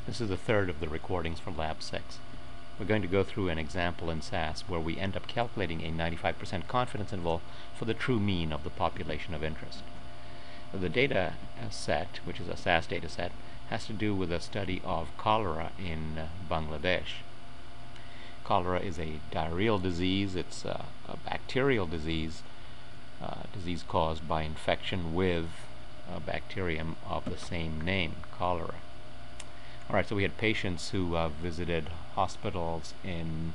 This is the third of the recordings for Lab 6. We're going to go through an example in SAS where we end up calculating a 95% confidence interval for the true mean of the population of interest. The data set, which is a SAS data set, has to do with a study of cholera in Bangladesh. Cholera is a diarrheal disease. It's a bacterial disease, disease caused by infection with a bacterium of the same name, cholera. Alright, so we had patients who visited hospitals in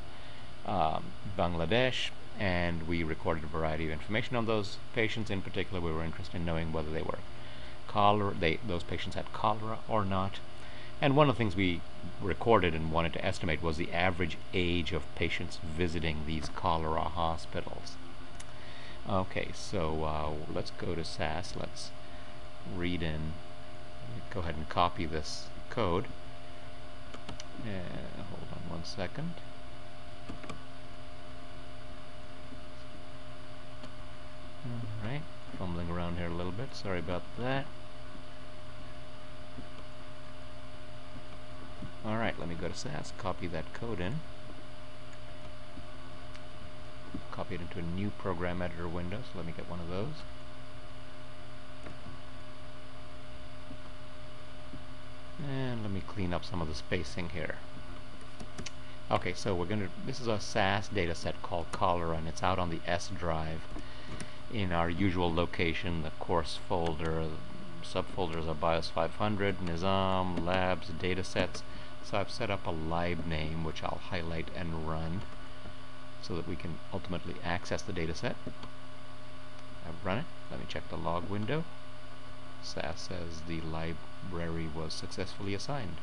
Bangladesh, and we recorded a variety of information on those patients. In particular, we were interested in knowing whether they were cholera, those patients had cholera or not. And one of the things we recorded and wanted to estimate was the average age of patients visiting these cholera hospitals. Okay, so let's go to SAS. Let's read in. Go ahead and copy this code. Hold on 1 second. Alright, fumbling around here a little bit. Sorry about that. Alright, let me go to SAS, copy that code in. Copy it into a new program editor window, so let me get one of those. And let me clean up some of the spacing here. Okay, so this is a SAS data set called cholera, and it's out on the S drive in our usual location, the course folder. Subfolders are BIOS500, Nizam, Labs, Datasets. So I've set up a lib name, which I'll highlight and run so that we can ultimately access the dataset. I've run it. Let me check the log window. SAS says the library was successfully assigned.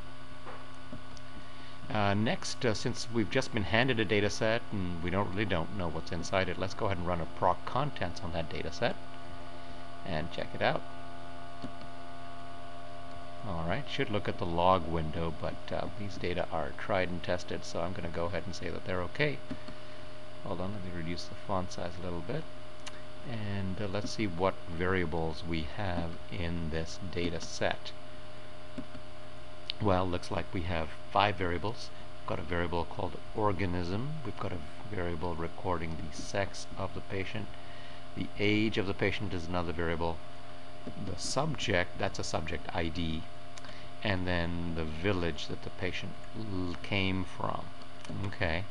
Next, since we've just been handed a dataset and we don't know what's inside it, let's go ahead and run a proc contents on that dataset and check it out. Alright, should look at the log window, but these data are tried and tested, so I'm going to go ahead and say that they're okay. Hold on, let me reduce the font size a little bit. And let's see what variables we have in this data set. Well, looks like we have 5 variables. We've got a variable called organism. We've got a variable recording the sex of the patient. The age of the patient is another variable. The subject, that's a subject ID. And then the village that the patient came from. Okay.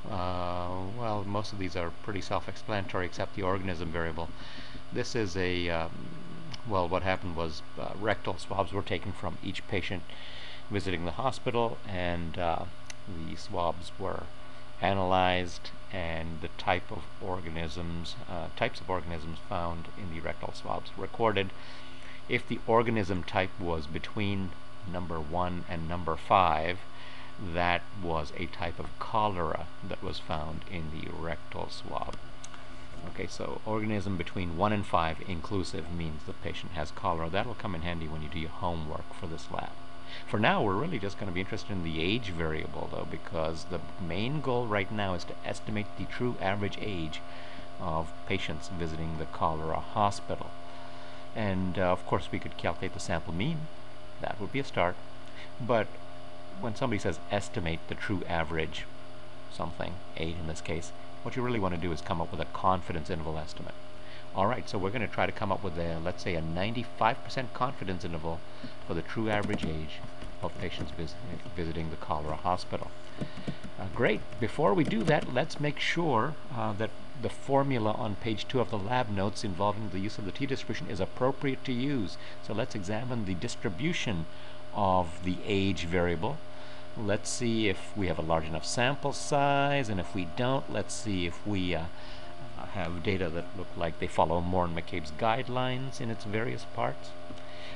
Well, most of these are pretty self-explanatory except the organism variable. This is a, well, what happened was rectal swabs were taken from each patient visiting the hospital, and the swabs were analyzed, and the types of organisms found in the rectal swabs recorded. If the organism type was between number 1 and number 5, that was a type of cholera that was found in the rectal swab. Okay, so organism between 1 and 5 inclusive means the patient has cholera. That'll come in handy when you do your homework for this lab. For now, we're really just going to be interested in the age variable, though, because the main goal right now is to estimate the true average age of patients visiting the cholera hospital. And of course, we could calculate the sample mean. That would be a start. But when somebody says estimate the true average, something, 8 in this case, what you really want to do is come up with a confidence interval estimate. Alright, so we're going to try to come up with a, let's say, a 95% confidence interval for the true average age of patients visiting the cholera hospital. Great. Before we do that, let's make sure that the formula on page 2 of the lab notes involving the use of the t-distribution is appropriate to use. So let's examine the distribution of the age variable. Let's see if we have a large enough sample size, and if we don't, let's see if we have data that look like they follow Moore and McCabe's guidelines in its various parts.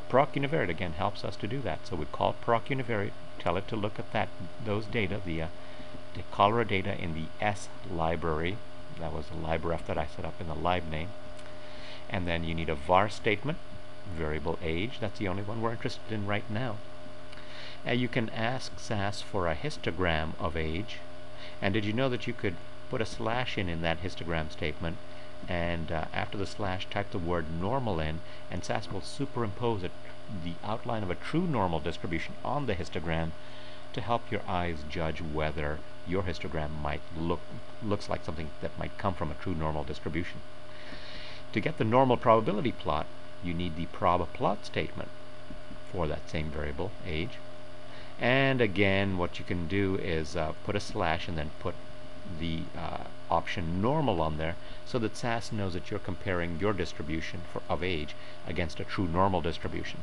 Proc univariate again helps us to do that. So we call proc univariate, tell it to look at those data, the cholera data in the S library. That was the libref that I set up in the lib name. And then you need a var statement, variable age. That's the only one we're interested in right now. You can ask SAS for a histogram of age. And did you know that you could put a slash in that histogram statement, and after the slash type the word normal in, and SAS will superimpose it the outline of a true normal distribution on the histogram to help your eyes judge whether your histogram looks like something that might come from a true normal distribution. To get the normal probability plot, you need the prob plot statement for that same variable, age. And again, what you can do is put a slash and then put the option normal on there so that SAS knows that you're comparing your distribution of age against a true normal distribution.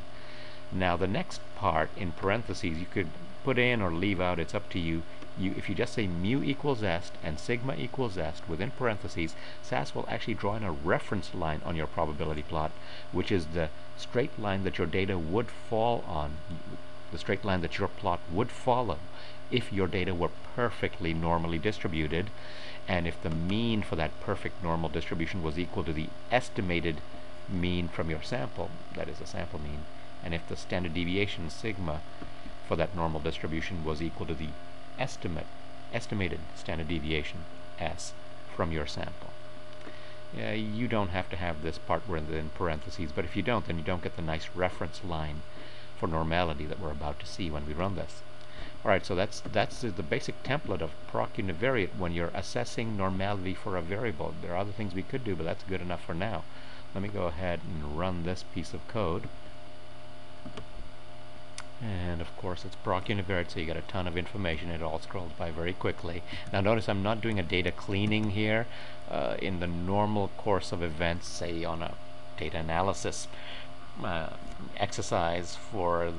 Now the next part in parentheses you could put in or leave out, it's up to you. If you just say mu equals est and sigma equals est within parentheses, SAS will actually draw in a reference line on your probability plot, which is the straight line that your data would fall on, the straight line that your plot would follow if your data were perfectly normally distributed, and if the mean for that perfect normal distribution was equal to the estimated mean from your sample, that is a sample mean, and if the standard deviation sigma for that normal distribution was equal to the estimated standard deviation S from your sample. You don't have to have this part within parentheses, but if you don't, then you don't get the nice reference line for normality that we're about to see when we run this. Alright, so that's the basic template of proc univariate when you're assessing normality for a variable. There are other things we could do, but that's good enough for now. Let me go ahead and run this piece of code. And of course it's proc univariate, so you get a ton of information. It all scrolls by very quickly. Now notice I'm not doing a data cleaning here. In the normal course of events, say on a data analysis exercise for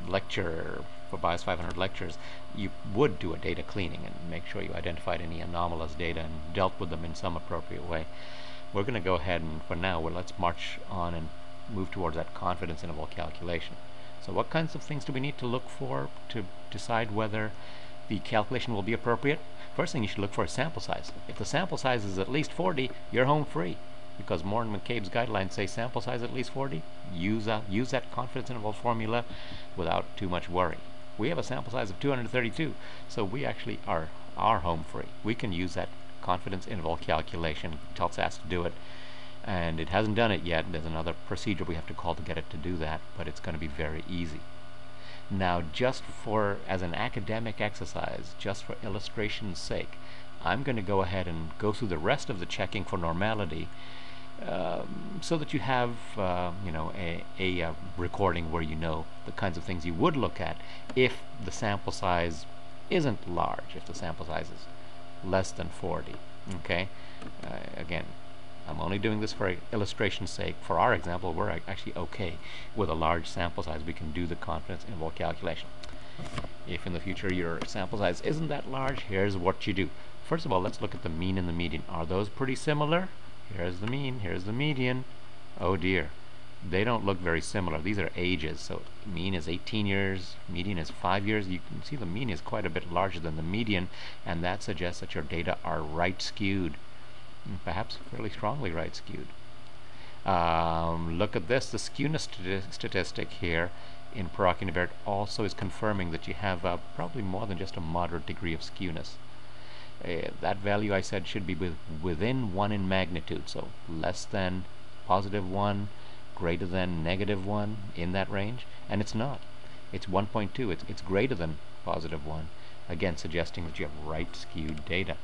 lecture, for BIOS500 lectures, you would do a data cleaning and make sure you identified any anomalous data and dealt with them in some appropriate way. We're going to go ahead and for now, let's march on and move towards that confidence interval calculation. So what kinds of things do we need to look for to decide whether the calculation will be appropriate? First thing you should look for is sample size. If the sample size is at least 40, you're home free, because Moore and McCabe's guidelines say sample size at least 40. Use that confidence interval formula without too much worry. We have a sample size of 232, so we actually are home free. We can use that confidence interval calculation, tell SAS to do it, and it hasn't done it yet. There's another procedure we have to call to get it to do that, but it's going to be very easy. Now, just as an academic exercise, just for illustration's sake, I'm going to go ahead and go through the rest of the checking for normality, so that you have a recording where you know the kinds of things you would look at if the sample size isn't large, if the sample size is less than 40. Okay, again, I'm only doing this for illustration's sake. For our example, we're actually okay with a large sample size. We can do the confidence interval calculation. If in the future your sample size isn't that large, here's what you do. First of all, let's look at the mean and the median. Are those pretty similar? Here's the mean, here's the median. Oh dear, they don't look very similar. These are ages, so mean is 18 years, median is 5 years. You can see the mean is quite a bit larger than the median, and that suggests that your data are right skewed, perhaps fairly strongly right skewed. Look at this, the skewness statistic here in proc univariate also is confirming that you have probably more than just a moderate degree of skewness. That value I said should be within 1 in magnitude, so less than +1, greater than -1, in that range, and it's not. It's 1.2. It's greater than +1, again suggesting that you have right skewed data.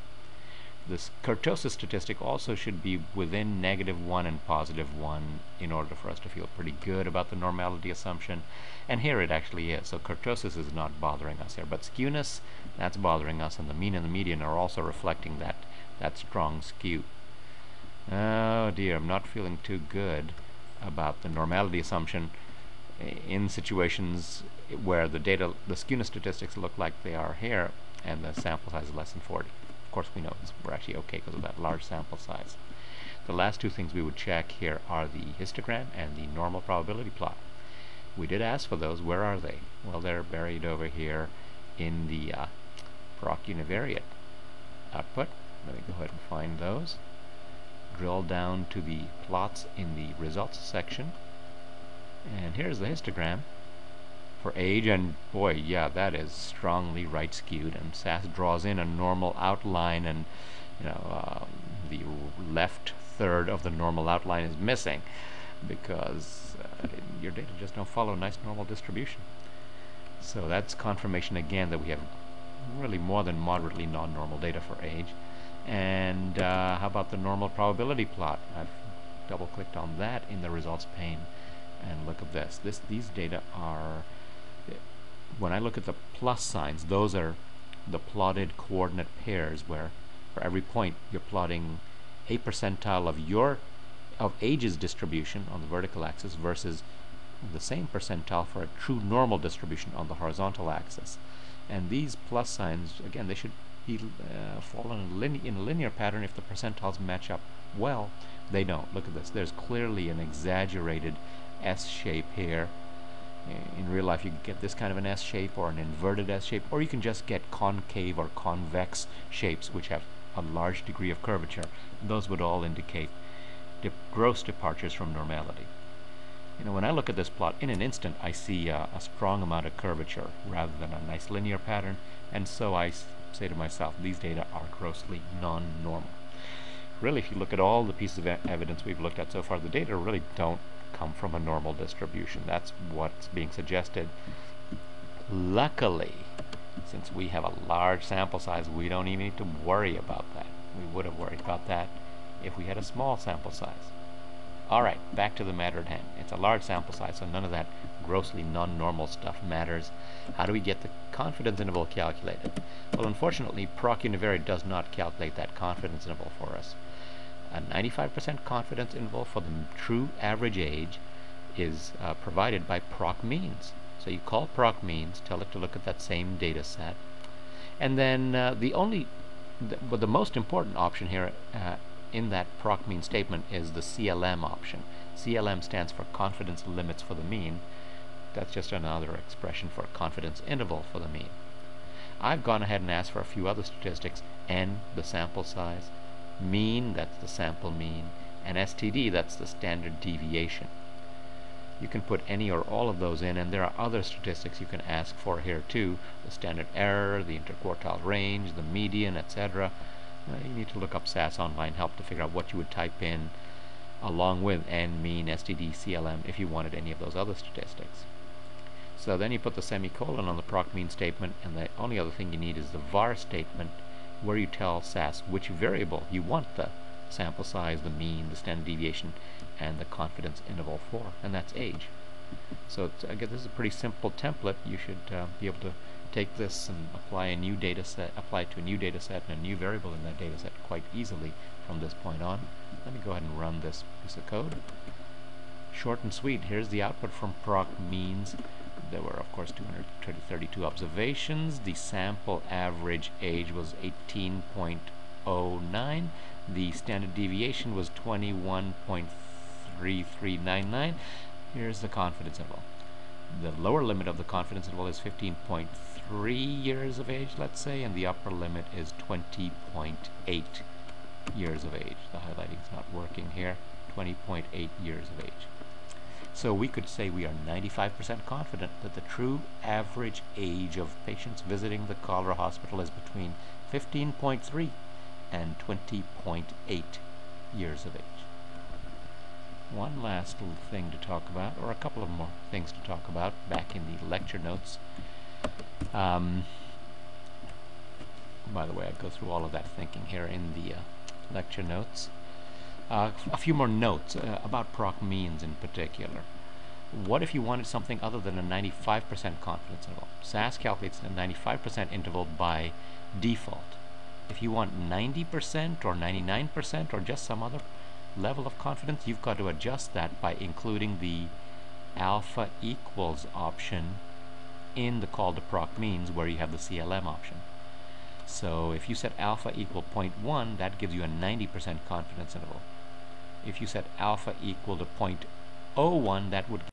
This kurtosis statistic also should be within -1 and +1 in order for us to feel pretty good about the normality assumption, and here it actually is. So kurtosis is not bothering us here, but skewness, that's bothering us, and the mean and the median are also reflecting that strong skew. Oh dear, I'm not feeling too good about the normality assumption in situations where the skewness statistics look like they are here and the sample size is less than 40. Of course, we know we're actually okay because of that large sample size. The last two things we would check here are the histogram and the normal probability plot. We did ask for those. Where are they? Well, they're buried over here in the proc univariate output. Let me go ahead and find those. Drill down to the plots in the results section, and here's the histogram for age, and boy, yeah, that is strongly right skewed, and SAS draws in a normal outline, and the left third of the normal outline is missing. because your data just don't follow nice normal distribution. So that's confirmation again that we have really more than moderately non-normal data for age. And how about the normal probability plot? I've double-clicked on that in the results pane, and look at this. These data are, when I look at the plus signs, those are the plotted coordinate pairs where for every point you're plotting a percentile of age's distribution on the vertical axis versus the same percentile for a true normal distribution on the horizontal axis. And these plus signs, again, they should be fall in a linear pattern if the percentiles match up well. They don't. Look at this. There's clearly an exaggerated S shape here. In real life, you can get this kind of an S shape or an inverted S shape, or you can just get concave or convex shapes which have a large degree of curvature. Those would all indicate gross departures from normality. You know, when I look at this plot, in an instant I see a strong amount of curvature rather than a nice linear pattern, and so I say to myself, these data are grossly non-normal. Really, if you look at all the pieces of evidence we've looked at so far, the data really don't come from a normal distribution. That's what's being suggested. Luckily, since we have a large sample size, we don't even need to worry about that. We would have worried about that if we had a small sample size. Alright, back to the matter at hand. It's a large sample size, so none of that grossly non-normal stuff matters. How do we get the confidence interval calculated? Well, unfortunately, proc univariate does not calculate that confidence interval for us. A 95% confidence interval for the true average age is provided by proc means. So you call proc means, tell it to look at that same data set, and then the most important option here in that proc mean statement is the CLM option. CLM stands for confidence limits for the mean. That's just another expression for confidence interval for the mean. I've gone ahead and asked for a few other statistics: n, the sample size; mean, that's the sample mean; and STD, that's the standard deviation. You can put any or all of those in, and there are other statistics you can ask for here too: the standard error, the interquartile range, the median, etc. You need to look up SAS Online Help to figure out what you would type in along with n, mean, STD, CLM if you wanted any of those other statistics. So then you put the semicolon on the proc mean statement, and the only other thing you need is the var statement, where you tell SAS which variable you want the sample size, the mean, the standard deviation, and the confidence interval for, and that's age. So again, this is a pretty simple template. You should be able to take this and apply it to a new data set and a new variable in that data set quite easily from this point on. Let me go ahead and run this piece of code. Short and sweet. Here's the output from proc means. There were, of course, 232 observations. The sample average age was 18.09. The standard deviation was 21.3399. Here's the confidence interval. The lower limit of the confidence interval is 15.3 years of age, let's say, and the upper limit is 20.8 years of age. The highlighting is not working here. 20.8 years of age. So we could say we are 95% confident that the true average age of patients visiting the cholera hospital is between 15.3 and 20.8 years of age. One last little thing to talk about, or a couple of more things to talk about back in the lecture notes. By the way, I go through all of that thinking here in the lecture notes. A few more notes about proc means in particular. What if you wanted something other than a 95% confidence interval? SAS calculates a 95% interval by default. If you want 90% or 99% or just some other level of confidence, you've got to adjust that by including the alpha equals option in the call to proc means, where you have the CLM option. So if you set alpha equal 0.1, that gives you a 90% confidence interval. If you set alpha equal to 0.01, that would